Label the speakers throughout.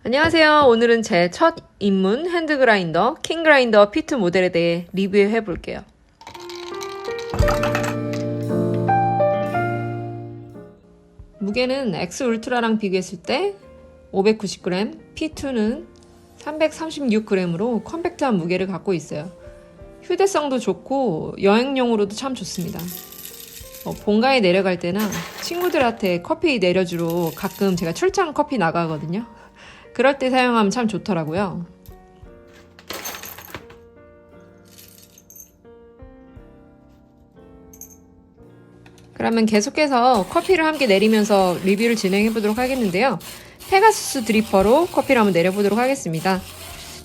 Speaker 1: 안녕하세요. 오늘은 제 첫 입문 핸드그라인더 킹그라인더 P2 모델에 대해 리뷰해 볼게요. 무게는 X 울트라랑 비교했을 때 590g, P2는 336g으로 컴팩트한 무게를 갖고 있어요. 휴대성도 좋고 여행용으로도 참 좋습니다. 본가에 내려갈 때나 친구들한테 커피 내려주러 가끔 제가 출장 커피 나가거든요. 그럴 때 사용하면 참 좋더라고요. 그러면 계속해서 커피를 함께 내리면서 리뷰를 진행해 보도록 하겠는데요. 페가수스 드리퍼로 커피를 한번 내려보도록 하겠습니다.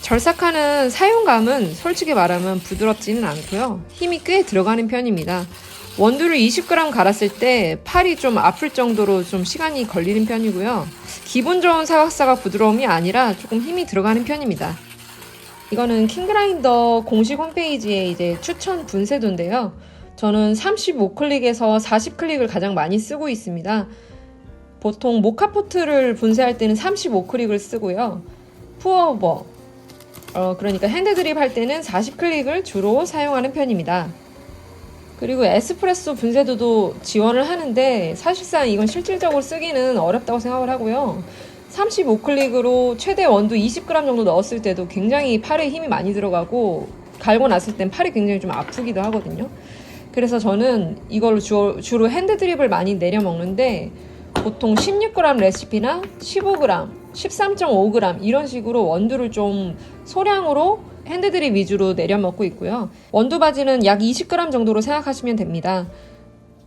Speaker 1: 절삭하는 사용감은 솔직히 말하면 부드럽지는 않고요. 힘이 꽤 들어가는 편입니다. 원두를 20g 갈았을 때 팔이 좀 아플 정도로 좀 시간이 걸리는 편이고요. 기분 좋은 사각사각 부드러움이 아니라 조금 힘이 들어가는 편입니다. 이거는 킹그라인더 공식 홈페이지에 이제 추천 분쇄도인데요. 저는 35클릭에서 40클릭을 가장 많이 쓰고 있습니다. 보통 모카포트를 분쇄할 때는 35클릭을 쓰고요. 푸어오버, 그러니까 핸드드립 할 때는 40클릭을 주로 사용하는 편입니다. 그리고 에스프레소 분쇄도도 지원을 하는데 사실상 이건 실질적으로 쓰기는 어렵다고 생각을 하고요. 35클릭으로 최대 원두 20g 정도 넣었을 때도 굉장히 팔에 힘이 많이 들어가고 갈고 났을 땐 팔이 굉장히 좀 아프기도 하거든요. 그래서 저는 이걸로 주로 핸드드립을 많이 내려 먹는데 보통 16g 레시피나 15g, 13.5g 이런 식으로 원두를 좀 소량으로 핸드드립 위주로 내려 먹고 있고요. 원두 바지는 약 20g 정도로 생각하시면 됩니다.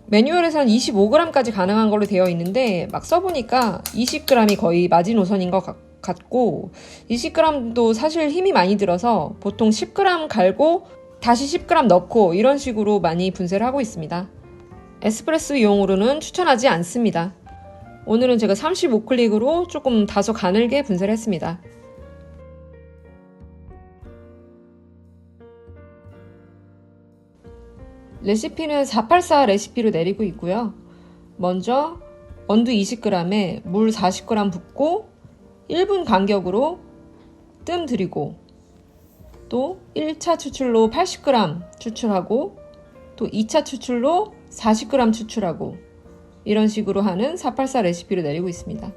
Speaker 1: 매뉴얼에서는 25g까지 가능한 걸로 되어 있는데 막 써보니까 20g이 거의 마지노선인 것 같고 20g도 사실 힘이 많이 들어서 보통 10g 갈고 다시 10g 넣고 이런 식으로 많이 분쇄를 하고 있습니다. 에스프레소용으로는 추천하지 않습니다. 오늘은 제가 35클릭으로 조금 다소 가늘게 분쇄를 했습니다. 레시피는 484 레시피로 내리고 있고요. 먼저 원두 20g에 물 40g 붓고 1분 간격으로 뜸 들이고 또 1차 추출로 80g 추출하고 또 2차 추출로 40g 추출하고 이런 식으로 하는 484 레시피로 내리고 있습니다.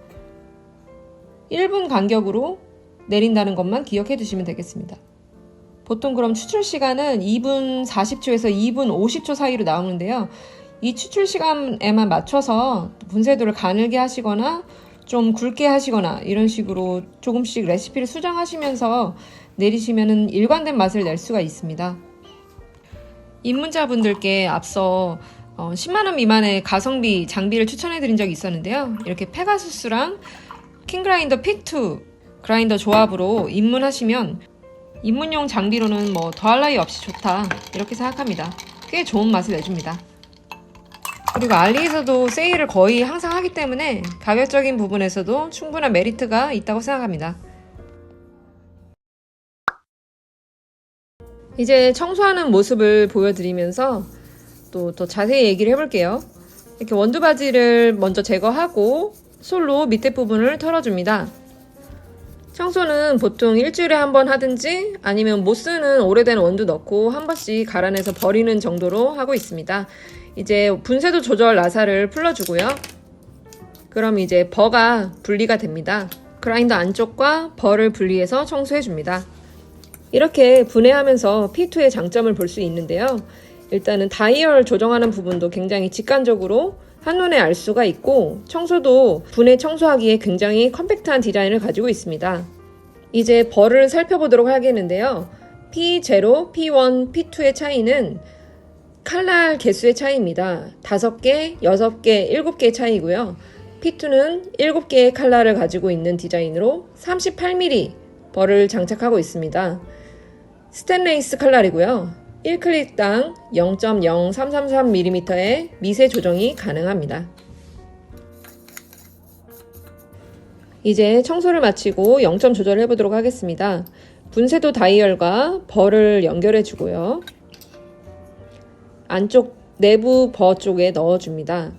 Speaker 1: 1분 간격으로 내린다는 것만 기억해 두시면 되겠습니다. 보통 그럼 추출 시간은 2분 40초에서 2분 50초 사이로 나오는데요. 이 추출 시간에만 맞춰서 분쇄도를 가늘게 하시거나 좀 굵게 하시거나 이런 식으로 조금씩 레시피를 수정하시면서 내리시면 일관된 맛을 낼 수가 있습니다. 입문자분들께 앞서 10만원 미만의 가성비 장비를 추천해 드린 적이 있었는데요. 이렇게 페가수스랑 킹그라인더 P2 그라인더 조합으로 입문하시면 입문용 장비로는 뭐 더할 나위 없이 좋다 이렇게 생각합니다. 꽤 좋은 맛을 내줍니다. 그리고 알리에서도 세일을 거의 항상 하기 때문에 가격적인 부분에서도 충분한 메리트가 있다고 생각합니다. 이제 청소하는 모습을 보여드리면서 또 더 자세히 얘기를 해볼게요. 이렇게 원두 바지를 먼저 제거하고 솔로 밑에 부분을 털어줍니다. 청소는 보통 일주일에 한 번 하든지 아니면 못 쓰는 오래된 원두 넣고 한 번씩 갈아내서 버리는 정도로 하고 있습니다. 이제 분쇄도 조절 나사를 풀어주고요. 그럼 이제 버가 분리가 됩니다. 그라인더 안쪽과 버를 분리해서 청소해줍니다. 이렇게 분해하면서 P2의 장점을 볼 수 있는데요. 일단은 다이얼 조정하는 부분도 굉장히 직관적으로 한눈에 알 수가 있고 청소도 분해 청소하기에 굉장히 컴팩트한 디자인을 가지고 있습니다. 이제 벌을 살펴보도록 하겠는데요. P0, P1, P2의 차이는 칼날 개수의 차이입니다. 5개, 6개, 7개의 차이고요. P2는 7개의 칼날을 가지고 있는 디자인으로 38mm 벌을 장착하고 있습니다. 스테인리스 칼날이고요. 1클릭당 0.0333mm의 미세 조정이 가능합니다. 이제 청소를 마치고 0점 조절을 해보도록 하겠습니다. 분쇄도 다이얼과 벌을 연결해 주고요. 안쪽 내부 버 쪽에 넣어줍니다.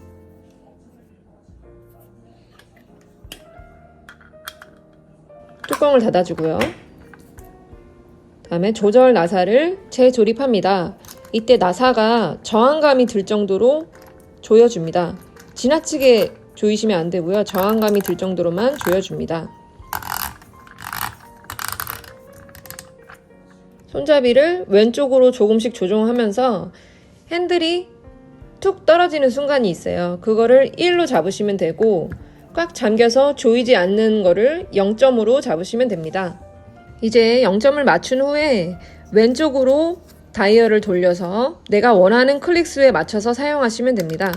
Speaker 1: 뚜껑을 닫아주고요. 다음에 조절 나사를 재조립합니다. 이때 나사가 저항감이 들 정도로 조여줍니다. 지나치게 조이시면 안 되고요. 저항감이 들 정도로만 조여줍니다. 손잡이를 왼쪽으로 조금씩 조정하면서 핸들이 툭 떨어지는 순간이 있어요. 그거를 1로 잡으시면 되고 꽉 잠겨서 조이지 않는 거를 0점으로 잡으시면 됩니다. 이제 0점을 맞춘 후에 왼쪽으로 다이얼을 돌려서 내가 원하는 클릭수에 맞춰서 사용하시면 됩니다.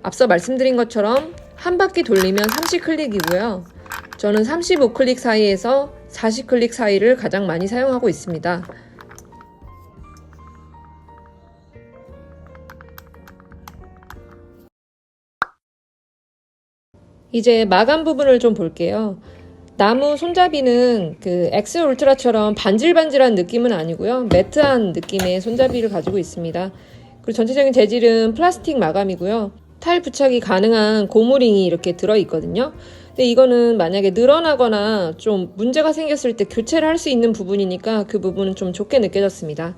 Speaker 1: 앞서 말씀드린 것처럼 한 바퀴 돌리면 30클릭이고요. 저는 35클릭 사이에서 40클릭 사이를 가장 많이 사용하고 있습니다. 이제 마감 부분을 좀 볼게요. 나무 손잡이는 그 엑스 울트라처럼 반질반질한 느낌은 아니고요. 매트한 느낌의 손잡이를 가지고 있습니다. 그리고 전체적인 재질은 플라스틱 마감이고요. 탈 부착이 가능한 고무링이 이렇게 들어있거든요. 근데 이거는 만약에 늘어나거나 좀 문제가 생겼을 때 교체를 할 수 있는 부분이니까 그 부분은 좀 좋게 느껴졌습니다.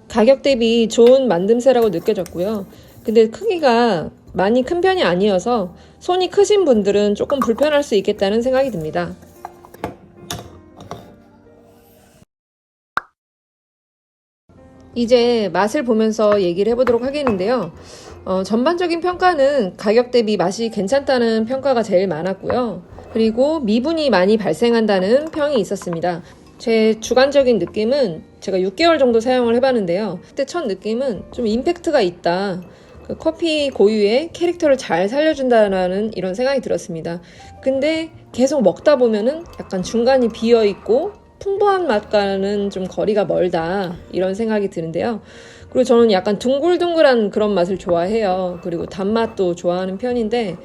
Speaker 1: 가격 대비 좋은 만듦새라고 느껴졌고요. 근데 크기가 많이 큰 편이 아니어서 손이 크신 분들은 조금 불편할 수 있겠다는 생각이 듭니다. 이제 맛을 보면서 얘기를 해보도록 하겠는데요. 전반적인 평가는 가격 대비 맛이 괜찮다는 평가가 제일 많았고요. 그리고 미분이 많이 발생한다는 평이 있었습니다. 제 주관적인 느낌은 제가 6개월 정도 사용을 해봤는데요. 그때 첫 느낌은 좀 임팩트가 있다. 그 커피 고유의 캐릭터를 잘 살려준다는 이런 생각이 들었습니다. 근데 계속 먹다 보면은 약간 중간이 비어있고 풍부한 맛과는 좀 거리가 멀다 이런 생각이 드는데요. 그리고 저는 약간 둥글둥글한 그런 맛을 좋아해요. 그리고 단맛도 좋아하는 편인데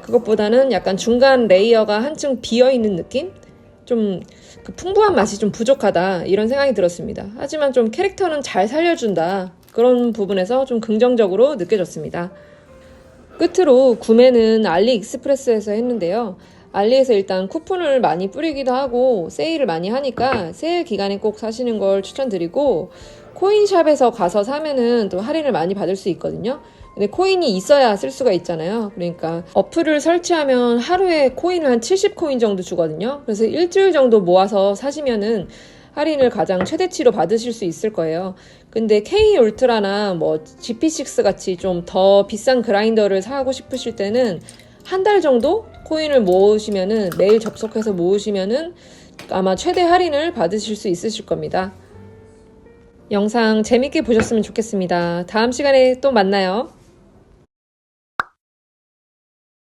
Speaker 1: 그것보다는 약간 중간 레이어가 한층 비어있는 느낌? 좀 그 풍부한 맛이 좀 부족하다 이런 생각이 들었습니다. 하지만 좀 캐릭터는 잘 살려준다 그런 부분에서 좀 긍정적으로 느껴졌습니다. 끝으로 구매는 알리익스프레스에서 했는데요. 알리에서 일단 쿠폰을 많이 뿌리기도 하고 세일을 많이 하니까 세일 기간에 꼭 사시는 걸 추천드리고 코인샵에서 가서 사면은 또 할인을 많이 받을 수 있거든요. 근데 코인이 있어야 쓸 수가 있잖아요. 그러니까 어플을 설치하면 하루에 코인을 한 70코인 정도 주거든요. 그래서 일주일 정도 모아서 사시면은 할인을 가장 최대치로 받으실 수 있을 거예요. 근데 K 울트라나 뭐 GP6 같이 좀 더 비싼 그라인더를 사고 싶으실 때는 한 달 정도 코인을 모으시면은 매일 접속해서 모으시면은 아마 최대 할인을 받으실 수 있으실 겁니다. 영상 재밌게 보셨으면 좋겠습니다. 다음 시간에 또 만나요.